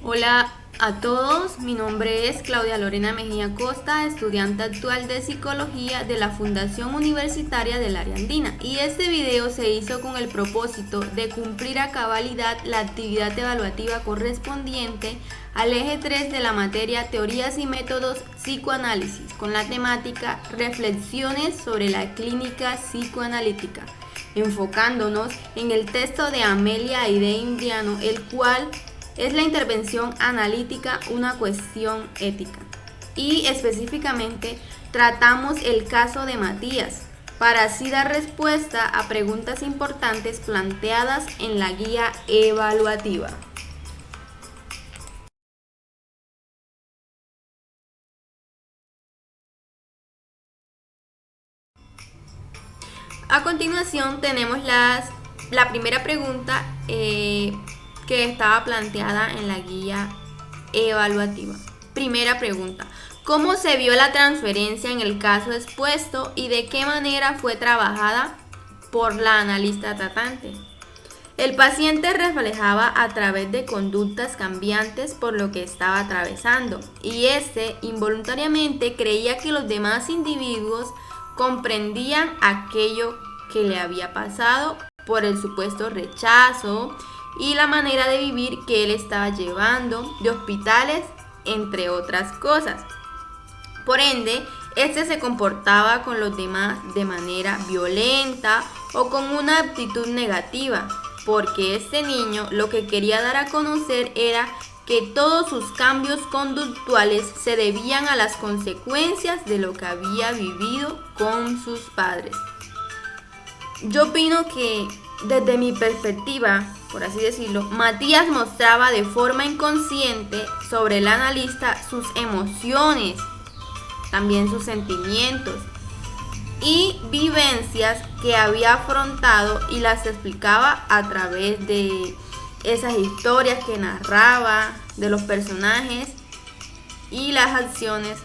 Hola a todos, mi nombre es Claudia Lorena Mejía Costa, estudiante actual de Psicología de la Fundación Universitaria del Área Andina, y este video se hizo con el propósito de cumplir a cabalidad la actividad evaluativa correspondiente al eje 3 de la materia Teorías y Métodos Psicoanálisis, con la temática Reflexiones sobre la clínica psicoanalítica, enfocándonos en el texto de Amelia Aide Indiano, el cual es la intervención analítica una cuestión ética. Y específicamente tratamos el caso de Matías, para así dar respuesta a preguntas importantes planteadas en la guía evaluativa. A continuación tenemos la primera pregunta que estaba planteada en la guía evaluativa. Primera pregunta: ¿cómo se vio la transferencia en el caso expuesto y de qué manera fue trabajada por la analista tratante? El paciente reflejaba a través de conductas cambiantes por lo que estaba atravesando, y este involuntariamente creía que los demás individuos comprendían aquello que le había pasado por el supuesto rechazo y la manera de vivir que él estaba llevando, de hospitales, entre otras cosas. Por ende, este se comportaba con los demás de manera violenta o con una actitud negativa, porque este niño lo que quería dar a conocer era que todos sus cambios conductuales se debían a las consecuencias de lo que había vivido con sus padres. Yo opino que desde mi perspectiva, por así decirlo, Matías mostraba de forma inconsciente sobre el analista sus emociones, también sus sentimientos y vivencias que había afrontado, y las explicaba a través de esas historias que narraba, de los personajes y las acciones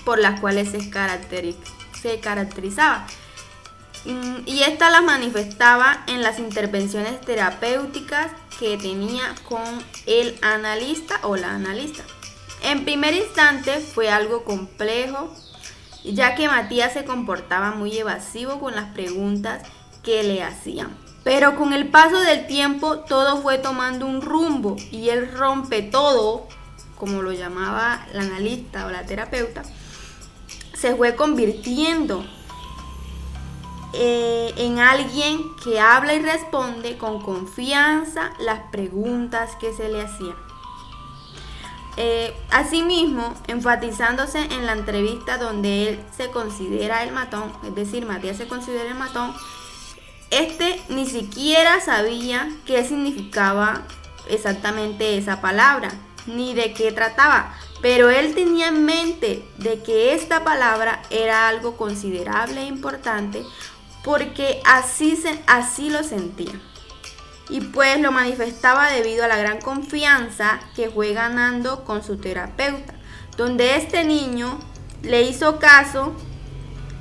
por las cuales se caracterizaba. Y esta las manifestaba en las intervenciones terapéuticas que tenía con el analista o la analista. En primer instante fue algo complejo, ya que Matías se comportaba muy evasivo con las preguntas que le hacían. Pero con el paso del tiempo todo fue tomando un rumbo y él rompe todo, como lo llamaba la analista o la terapeuta, se fue convirtiendo en alguien que habla y responde con confianza las preguntas que se le hacían. Asimismo, enfatizándose en la entrevista donde él se considera el matón, es decir, Matías se considera el matón, este ni siquiera sabía qué significaba exactamente esa palabra, ni de qué trataba, pero él tenía en mente de que esta palabra era algo considerable e importante, porque así lo sentía. Y pues lo manifestaba debido a la gran confianza que fue ganando con su terapeuta, donde este niño le hizo caso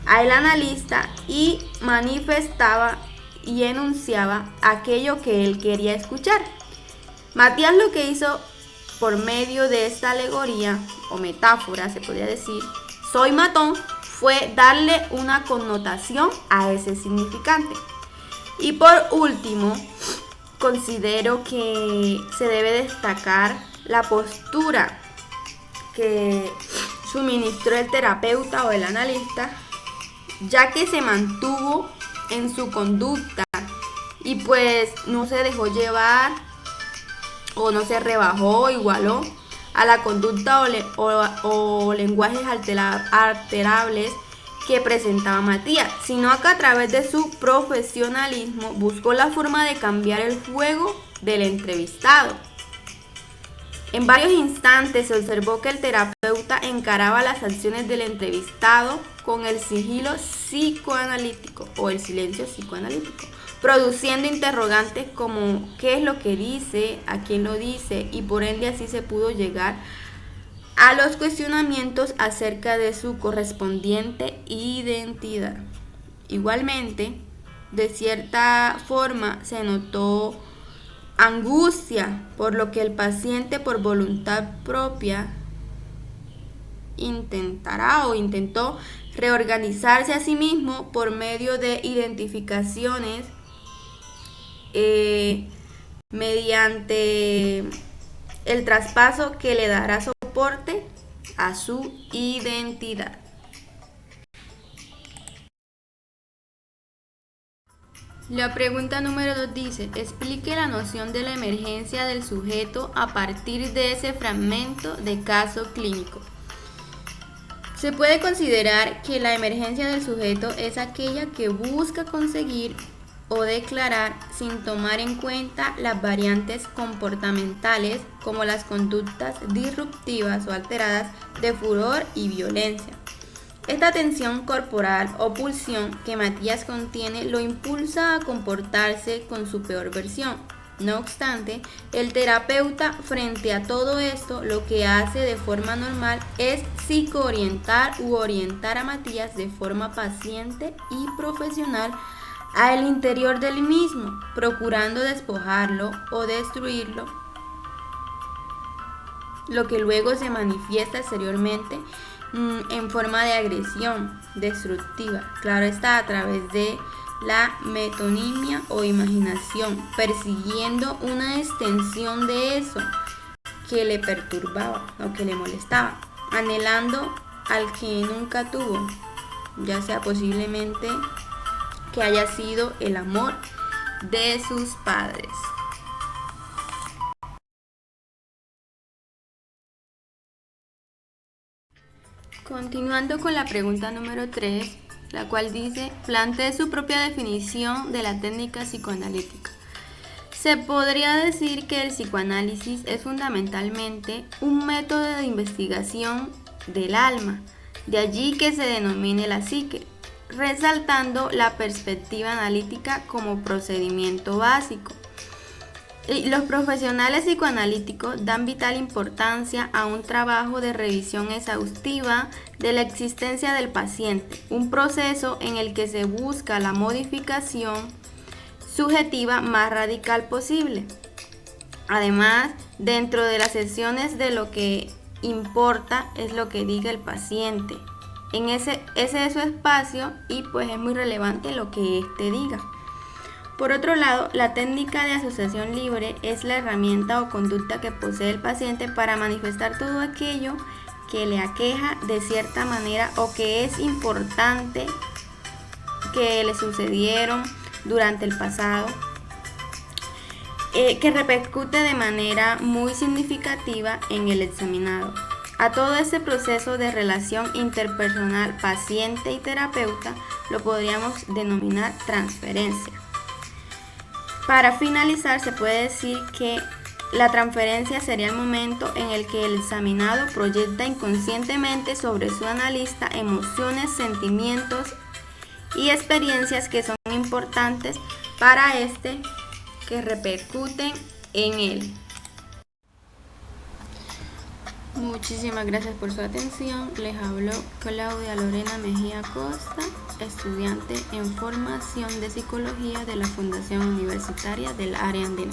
al analista y manifestaba y enunciaba aquello que él quería escuchar. Matías lo que hizo por medio de esta alegoría o metáfora, se podría decir, soy matón, fue darle una connotación a ese significante. Y por último, considero que se debe destacar la postura que suministró el terapeuta o el analista, ya que se mantuvo en su conducta y pues no se dejó llevar o no se rebajó o igualó a la conducta o lenguajes alterables que presentaba Matías, sino que a través de su profesionalismo buscó la forma de cambiar el juego del entrevistado. En varios instantes se observó que el terapeuta encaraba las acciones del entrevistado con el sigilo psicoanalítico o el silencio psicoanalítico, produciendo interrogantes como qué es lo que dice, a quién lo dice, y por ende así se pudo llegar a los cuestionamientos acerca de su correspondiente identidad. Igualmente, de cierta forma se notó angustia, por lo que el paciente por voluntad propia intentó reorganizarse a sí mismo por medio de identificaciones mediante el traspaso que le dará soporte a su identidad. La pregunta número 2 dice, explique la noción de la emergencia del sujeto a partir de ese fragmento de caso clínico. Se puede considerar que la emergencia del sujeto es aquella que busca conseguir o declarar sin tomar en cuenta las variantes comportamentales como las conductas disruptivas o alteradas de furor y violencia. Esta tensión corporal o pulsión que Matías contiene lo impulsa a comportarse con su peor versión. No obstante, el terapeuta frente a todo esto lo que hace de forma normal es psicoorientar u orientar a Matías de forma paciente y profesional al interior del mismo, procurando despojarlo o destruirlo, lo que luego se manifiesta exteriormente en forma de agresión destructiva, claro está, a través de la metonimia o imaginación, persiguiendo una extensión de eso que le perturbaba o que le molestaba, anhelando al que nunca tuvo, ya sea posiblemente que haya sido el amor de sus padres. Continuando con la pregunta número 3, la cual dice, plantee su propia definición de la técnica psicoanalítica. Se podría decir que el psicoanálisis es fundamentalmente un método de investigación del alma, de allí que se denomine la psique, resaltando la perspectiva analítica como procedimiento básico. Los profesionales psicoanalíticos dan vital importancia a un trabajo de revisión exhaustiva de la existencia del paciente, un proceso en el que se busca la modificación subjetiva más radical posible. Además, dentro de las sesiones de lo que importa es lo que diga el paciente. Ese es su espacio y pues es muy relevante lo que éste diga. Por otro lado, la técnica de asociación libre es la herramienta o conducta que posee el paciente para manifestar todo aquello que le aqueja de cierta manera o que es importante que le sucedieron durante el pasado, que repercute de manera muy significativa en el examinado. A todo ese proceso de relación interpersonal paciente y terapeuta lo podríamos denominar transferencia. Para finalizar, se puede decir que la transferencia sería el momento en el que el examinado proyecta inconscientemente sobre su analista emociones, sentimientos y experiencias que son importantes para este, que repercuten en él. Muchísimas gracias por su atención. Les habló Claudia Lorena Mejía Costa, estudiante en formación de psicología de la Fundación Universitaria del Área Andina.